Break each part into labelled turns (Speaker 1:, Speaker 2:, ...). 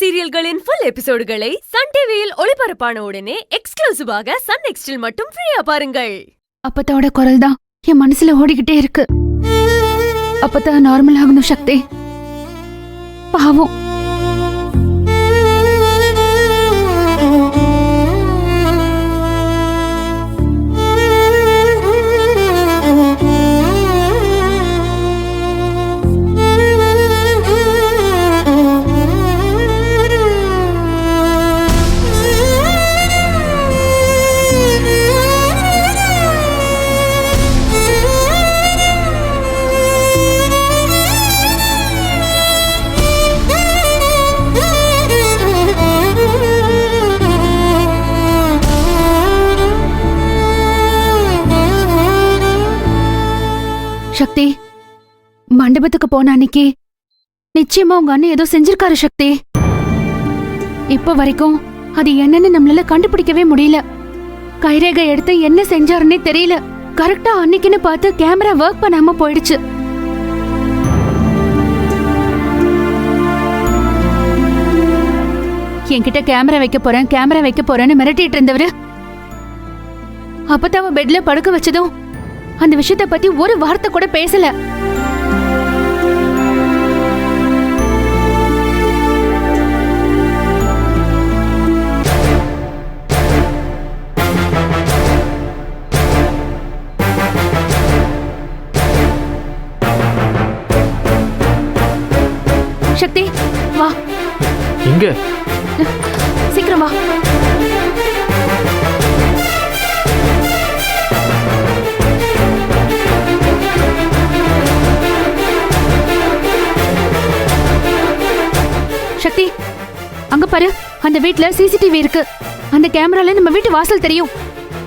Speaker 1: சீரியல்களின் full எபிசோடுகளை Sun டிவியில் ஒளிபரப்பான உடனே எக்ஸ்க்ளூசிவாக சன் நெக்ஸ்டில் மட்டும் ஃப்ரீயா பாருங்கள்.
Speaker 2: அப்பத்தாவோட குரல் தான் என் மனசுல ஓடிக்கிட்டே இருக்கு. அப்பதான் நார்மல் ஆகணும் சக்தி. பாவம். சக்தி, மண்டபத்துக்கு போன அன்னைக்கு நிச்சயமா உங்க அண்ணன் ஏதோ செஞ்சிருக்காரு சக்தி. இப்ப வரைக்கும் அது என்னன்னு நம்மளால கண்டுபிடிக்கவே முடியல. கைரேகை எடுத்து என்ன செஞ்சாருன்னே தெரியல. கரெக்டா அன்னைக்குன்னு பார்த்து கேமரா ஒர்க் பண்ணாம போயிடுச்சு. என்கிட்ட கேமரா வைக்க போறேன்னு மிரட்டிட்டு இருந்தவரு அப்பதான் பெட்ல படுக்க வச்சதும் அந்த விஷயத்தை பத்தி ஒரு வார்த்தை கூட பேசல. சக்தி, வா.
Speaker 3: எங்க?
Speaker 2: சீக்கிரம் வா. சக்தி, அங்க பாரு, அந்த வீட்ல சிசிடிவி இருக்கு. அந்த கேமரால நம்ம வீட்டு வாசல் தெரியும்.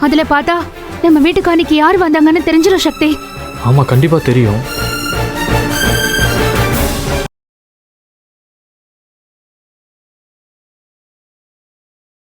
Speaker 2: அதுல பார்த்தா நம்ம வீட்டுக்கு அன்னைக்கு யார் வந்தாங்கன்னு தெரிஞ்சிடும் சக்தி.
Speaker 3: ஆமா, கண்டிப்பா தெரியும்.